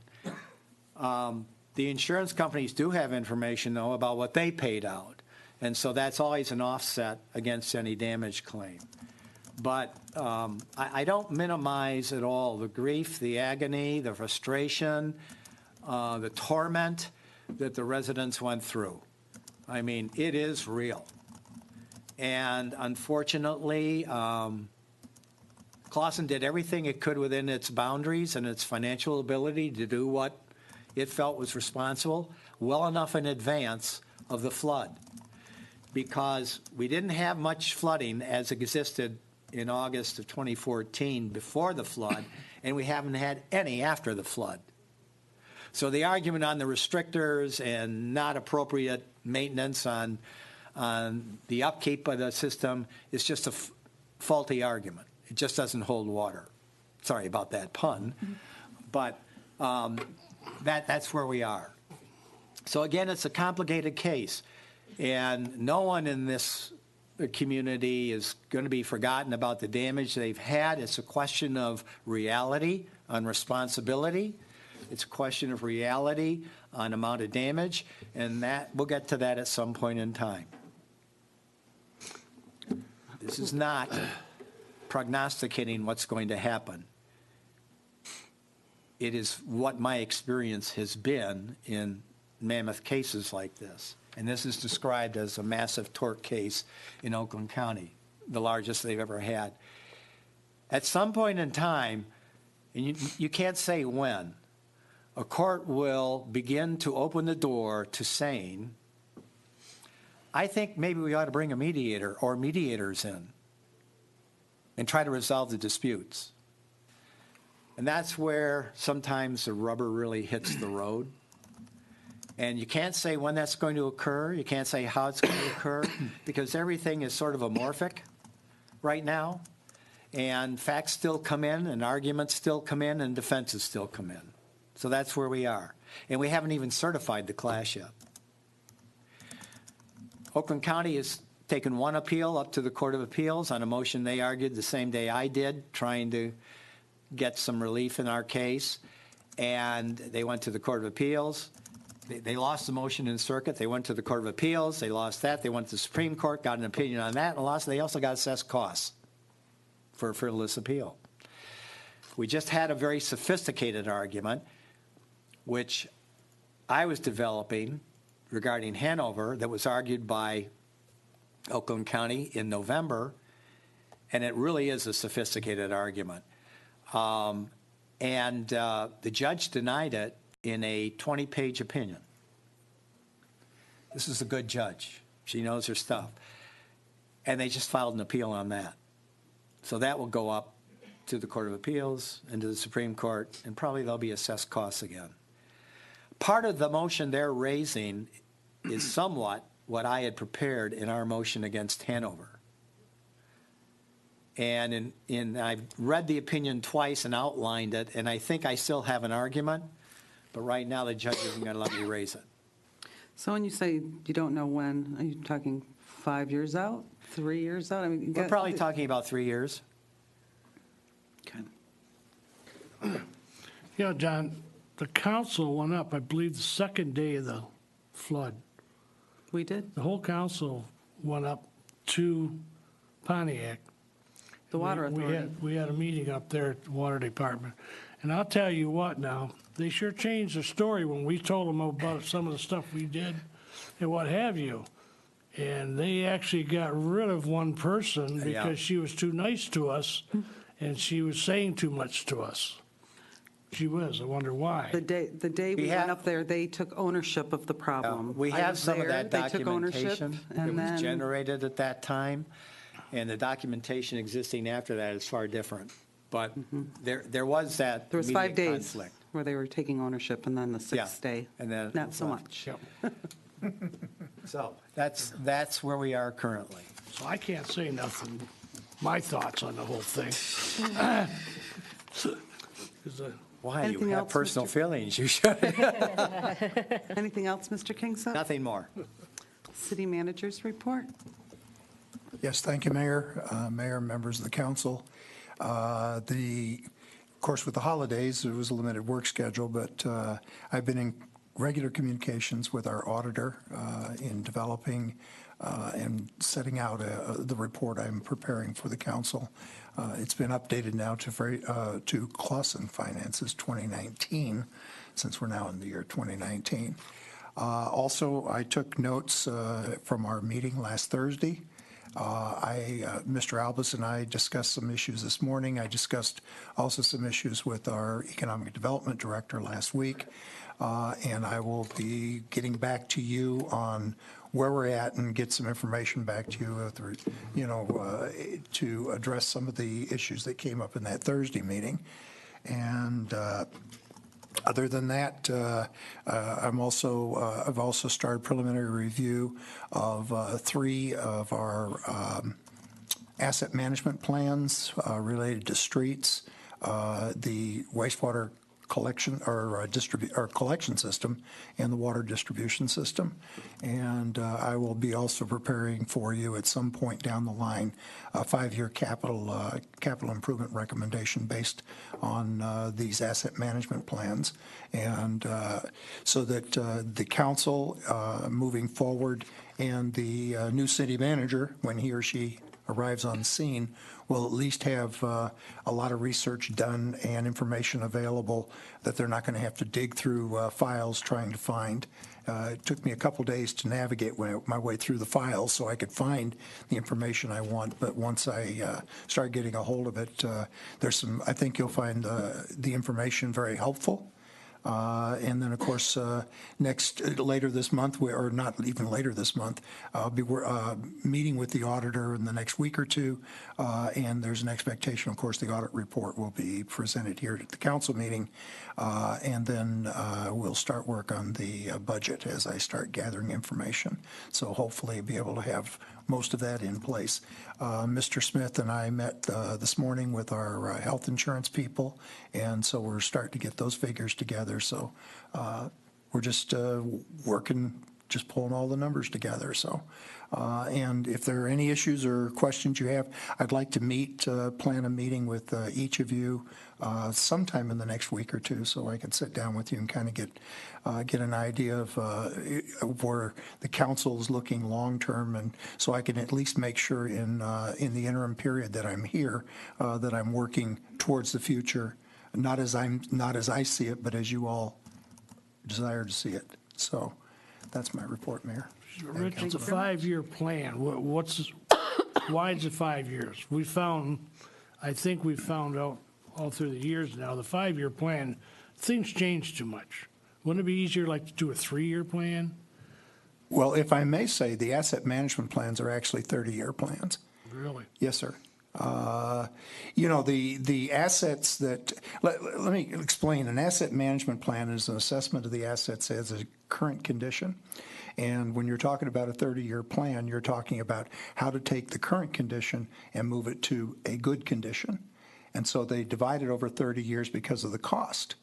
The insurance companies do have information, though, about what they paid out. And so that's always an offset against any damage claim. But I don't minimize at all the grief, the agony, the frustration, the torment that the residents went through. I mean, it is real. And unfortunately, Clawson did everything it could within its boundaries and its financial ability to do what it felt was responsible well enough in advance of the flood, because we didn't have much flooding as existed in August of 2014 before the flood, and we haven't had any after the flood. So the argument on the restrictors and not appropriate maintenance on the upkeep of the system is just a faulty argument. It just doesn't hold water. Sorry about that pun, but that's where we are. So again, it's a complicated case, and no one in this community is going to be forgotten about the damage they've had. It's a question of reality on responsibility. It's a question of reality on amount of damage, and that we'll get to that at some point in time. This is not prognosticating what's going to happen. It is what my experience has been in mammoth cases like this. And this is described as a massive tort case in Oakland County, the largest they've ever had. At some point in time, and you can't say when, a court will begin to open the door to saying, I think maybe we ought to bring a mediator or mediators in and try to resolve the disputes. And that's where sometimes the rubber really hits the road. And you can't say when that's going to occur. You can't say how it's going to occur because everything is sort of amorphic right now. And facts still come in, and arguments still come in, and defenses still come in. So that's where we are. And we haven't even certified the class yet. Oakland County is taken one appeal up to the Court of Appeals on a motion they argued the same day I did, trying to get some relief in our case. And they went to the Court of Appeals. They lost the motion in the circuit. They went to the Court of Appeals. They lost that. They went to the Supreme Court, got an opinion on that, and lost. They also got assessed costs for a frivolous appeal. We just had a very sophisticated argument, which I was developing regarding Hanover, that was argued by Oakland County in November, and it really is a sophisticated argument. And the judge denied it in a 20-page opinion. This is a good judge. She knows her stuff. And they just filed an appeal on that. So that will go up to the Court of Appeals and to the Supreme Court, and probably they'll be assessed costs again. Part of the motion they're raising is somewhat what I had prepared in our motion against Hanover. And I've read the opinion twice and outlined it, and I think I still have an argument, but right now the judge isn't going to let me raise it. So when you say you don't know when, are you talking 5 years out, 3 years out? I mean, We're probably talking about 3 years. Okay. Yeah, John, the council went up, I believe, the second day of the flood. We did? The whole council went up to Pontiac. The Water Authority. We had a meeting up there at the Water Department. And I'll tell you what now, they sure changed the story when we told them about some of the stuff we did and what have you. And they actually got rid of one person Yeah. because she was too nice to us and she was saying too much to us. She was, I wonder why. The day we went up there, they took ownership of the problem. We I have was some of there, that they took ownership, documentation that and was then generated at that time, and the documentation existing after that is far different. But there was that there was 5 immediate days conflict. where they were taking ownership, and then the Yeah, sixth day, and then not so left. much. Yep. So that's where we are currently. So I can't say nothing, my thoughts on the whole thing. 'Cause, Why? Anything You have else, personal Mr. feelings. You should. Anything else, Mr. Kingsup? Nothing more. City managers report? Yes, thank you, Mayor, Mayor, members of the council. Of course, with the holidays, it was a limited work schedule, but I've been in regular communications with our auditor in developing and setting out the report I'm preparing for the council. It's been updated now to Clawson Finances 2019, since we're now in the year 2019. Also, I took notes from our meeting last Thursday. Mr. Albus and I discussed some issues this morning. I discussed also some issues with our Economic Development Director last week. And I will be getting back to you on where we're at and get some information back to you, to address some of the issues that came up in that Thursday meeting. And other than that, I've also started preliminary review of 3 of our asset management plans related to streets, the wastewater collection or collection system, and the water distribution system. And I will be also preparing for you at some point down the line a 5-year capital improvement recommendation based on these asset management plans, and so that the council moving forward and the new city manager, when he or she arrives on scene, will at least have a lot of research done and information available that they're not going to have to dig through files trying to find. It took me a couple days to navigate my way through the files so I could find the information I want, but once I start getting a hold of it, I think you'll find the information very helpful. And then, of course, later this month, or not even later this month, I'll be meeting with the auditor in the next week or two. And there's an expectation, of course, the audit report will be presented here at the council meeting. And then we'll start work on the budget as I start gathering information. So hopefully be able to have most of that in place. Mr. Smith and I met this morning with our health insurance people, and so we're starting to get those figures together. So we're just working, just pulling all the numbers together. So And if there are any issues or questions you have, I'd like to plan a meeting with each of you sometime in the next week or two, so I can sit down with you and kind of get an idea of where the council is looking long-term, and so I can at least make sure in the interim period that I'm here, that I'm working towards the future, not as I see it, but as you all desire to see it. So that's my report, Mayor. Rich, it's a 5-year plan. Why is it 5 years? I think we've found out all through the years now, the 5-year plan, things change too much. Wouldn't it be easier like to do a 3-year plan? Well, if I may say, the asset management plans are actually 30-year plans. Really? Yes, sir. The assets that, let me explain. An asset management plan is an assessment of the assets as a current condition. And when you're talking about a 30-year plan, you're talking about how to take the current condition and move it to a good condition. And so they divide it over 30 years because of the cost.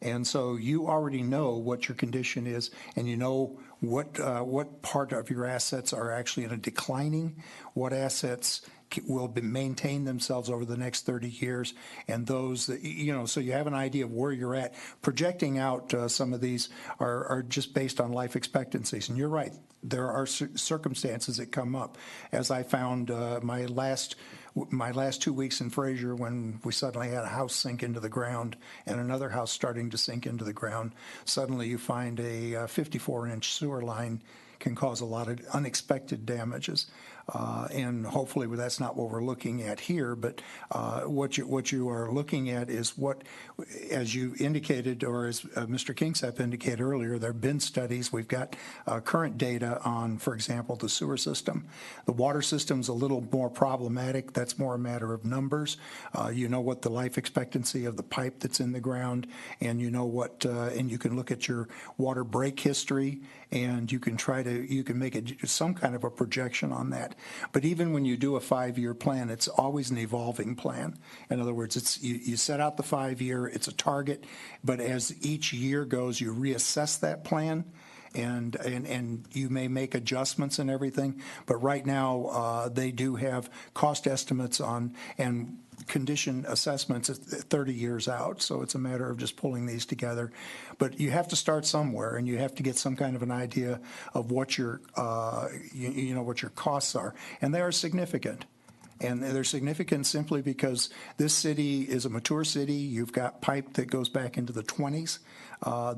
And so you already know what your condition is, and you know what part of your assets are actually in a declining, what assets will maintain themselves over the next 30 years, and those that, so you have an idea of where you're at. Projecting out some of these are just based on life expectancies. And you're right, there are circumstances that come up. As I found my last 2 weeks in Fraser, when we suddenly had a house sink into the ground and another house starting to sink into the ground, suddenly you find a 54-inch sewer line can cause a lot of unexpected damages. And hopefully that's not what we're looking at here, but what you are looking at is what, as you indicated, or as Mr. Kingsep indicated earlier, there have been studies. We've got current data on, for example, the sewer system. The water system's a little more problematic. That's more a matter of numbers. You know what the life expectancy of the pipe that's in the ground, and you know what, and you can look at your water break history, and you can make some kind of a projection on that. But even when you do a 5-year plan, it's always an evolving plan. In other words, you set out the 5-year, it's a target, but as each year goes, you reassess that plan, and you may make adjustments and everything. But right now, they do have cost estimates on and condition assessments at 30 years out. So it's a matter of just pulling these together. But you have to start somewhere, and you have to get some kind of an idea of what your what your costs are, and they are significant. And they're significant simply because this city is a mature city. You've got pipe that goes back into the 20s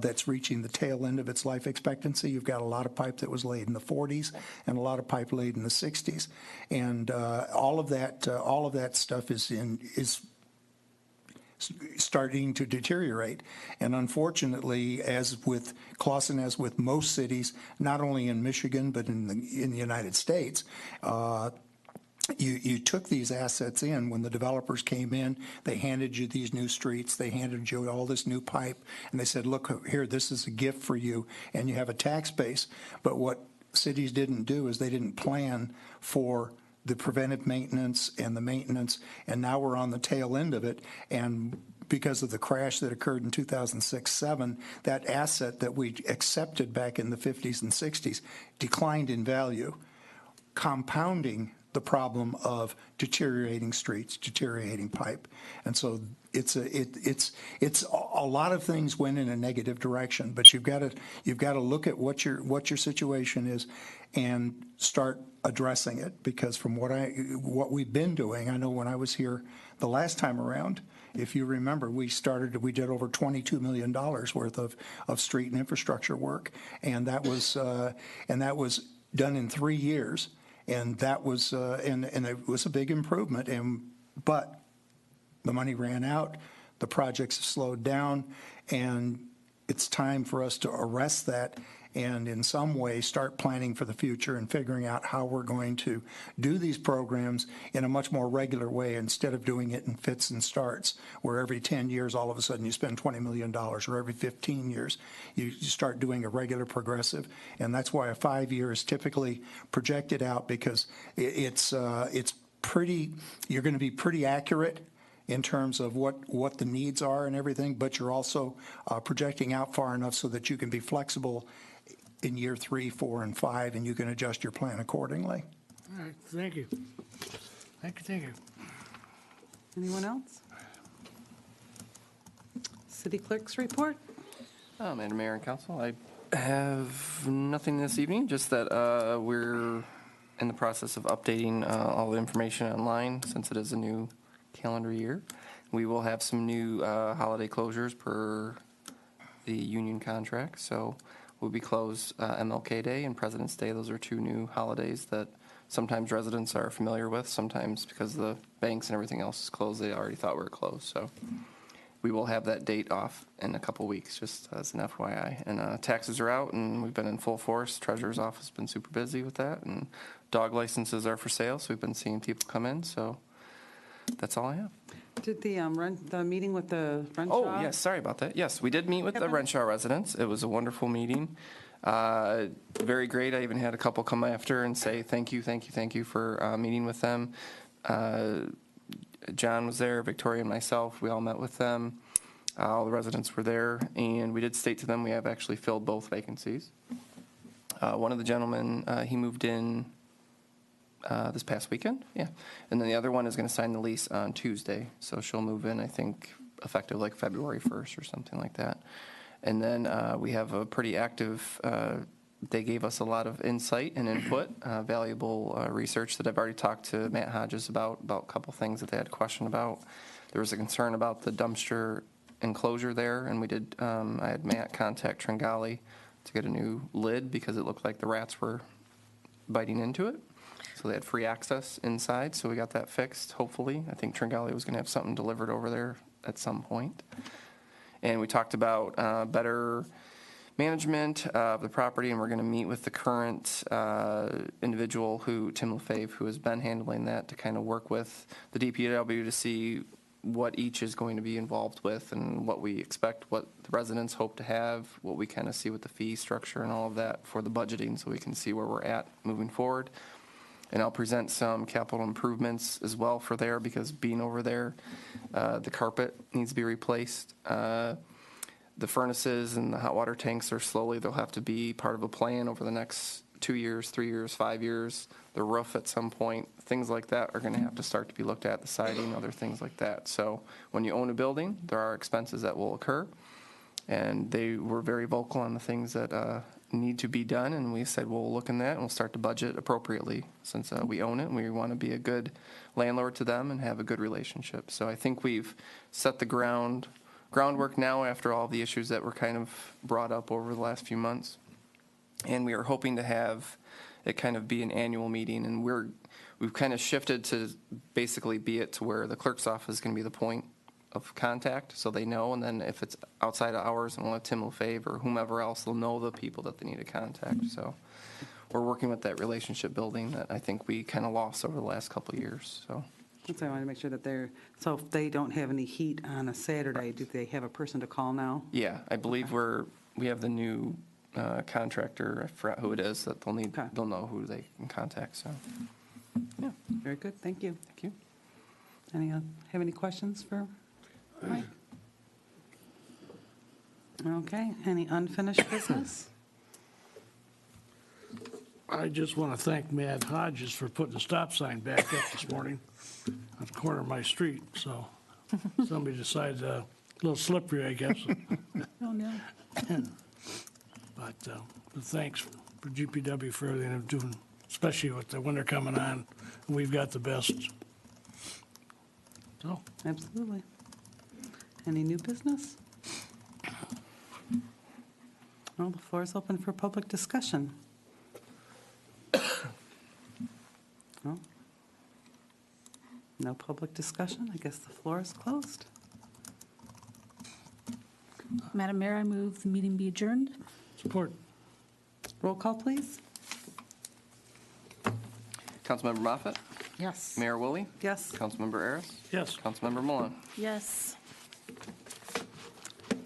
that's reaching the tail end of its life expectancy. You've got a lot of pipe that was laid in the 40s and a lot of pipe laid in the 60s. And all of that stuff is starting to deteriorate. And unfortunately, as with Clawson, as with most cities, not only in Michigan but in the United States, you took these assets in when the developers came in. They handed you these new streets. They handed you all this new pipe. And they said, look, here, this is a gift for you. And you have a tax base. But what cities didn't do is they didn't plan for the preventive maintenance and the maintenance. And now we're on the tail end of it. And because of the crash that occurred in 2006-07, that asset that we accepted back in the 50s and 60s declined in value, compounding the problem of deteriorating streets, deteriorating pipe. And so it's a lot of things went in a negative direction, but you've got to look at what your situation is and start addressing it, because from what we've been doing, I know when I was here the last time around, if you remember, we did over $22 million worth of street and infrastructure work, and that was done in 3 years. And that was, and it was a big improvement. But the money ran out, the projects have slowed down, and it's time for us to arrest that and in some way start planning for the future and figuring out how we're going to do these programs in a much more regular way, instead of doing it in fits and starts, where every 10 years all of a sudden you spend $20 million, or every 15 years you start doing a regular progressive. And that's why a 5-year is typically projected out, because it's pretty, you're going to be pretty accurate in terms of what the needs are and everything, but you're also projecting out far enough so that you can be flexible in year 3, 4, and 5, and you can adjust your plan accordingly. All right, thank you. Thank you. Anyone else? City Clerk's report? Madam Mayor and Council, I have nothing this evening, just that we're in the process of updating all the information online since it is a new calendar year. We will have some new holiday closures per the union contract, so we'll be closed MLK Day and President's Day. Those are two new holidays that sometimes residents are familiar with. Sometimes because the banks and everything else is closed, they already thought we were closed. So we will have that date off in a couple weeks, just as an FYI. And taxes are out, and we've been in full force. Treasurer's office has been super busy with that, and dog licenses are for sale, so we've been seeing people come in. So that's all I have. Did the meeting with the Renshaw? Oh, yes, sorry about that. Yes, we did meet with the Renshaw residents. It was a wonderful meeting. Very great. I even had a couple come after and say thank you for meeting with them. John was there, Victoria and myself. We all met with them. All the residents were there, and we did state to them we have actually filled both vacancies. One of the gentlemen, he moved in this past weekend, yeah. And then the other one is going to sign the lease on Tuesday, so she'll move in, I think, effective like February 1st or something like that. And then we have a pretty active, they gave us a lot of insight and input, valuable research that I've already talked to Matt Hodges about a couple things that they had a question about. There was a concern about the dumpster enclosure there, and we did, I had Matt contact Tringali to get a new lid because it looked like the rats were biting into it. So they had free access inside, so we got that fixed, hopefully. I think Tringali was going to have something delivered over there at some point. And we talked about better management of the property, and we're going to meet with the current individual, Tim Lefebvre, who has been handling that, to kind of work with the DPW to see what each is going to be involved with and what we expect, what the residents hope to have, what we kind of see with the fee structure and all of that for the budgeting, so we can see where we're at moving forward. And I'll present some capital improvements as well for there, because being over there, the carpet needs to be replaced. The furnaces and the hot water tanks are they'll have to be part of a plan over the next 2 years, 3 years, 5 years. The roof at some point, things like that are going to have to start to be looked at, the siding, other things like that. So when you own a building, there are expenses that will occur. And they were very vocal on the things that need to be done, and we said we'll look in that and we'll start to budget appropriately, since we own it and we want to be a good landlord to them and have a good relationship. So I think we've set the groundwork now after all the issues that were kind of brought up over the last few months, and we are hoping to have it kind of be an annual meeting. And we've kind of shifted to basically be it to where the clerk's office is going to be the point of contact, so they know, and then if it's outside of hours and we'll have Tim Lefebvre or whomever else, they'll know the people that they need to contact. So we're working with that relationship building that I think we kind of lost over the last couple of years. So I want to make sure that so if they don't have any heat on a Saturday, do they have a person to call now? yeah, I believe we have the new contractor. I forgot who it is that they'll know who they can contact. So yeah, Very good, thank you. thank you. Have any questions for Mike? Okay, any unfinished business? I just want to thank Matt Hodges for putting the stop sign back up this morning on the corner of my street, so somebody decided, a little slippery, I guess. Oh, no. But thanks for GPW for everything they're doing, especially with the winter coming on. We've got the best. So, Absolutely. Any new business? Well, the floor is open for public discussion. Well, no public discussion. I guess the floor is closed. Madam Mayor, I move the meeting be adjourned. support. Roll call, please. Councilmember Moffett, Yes. Mayor Woolley, Yes. Councilmember Ayers, Yes. Councilmember Millen. Yes.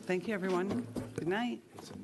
Thank you, everyone. Good night. It's a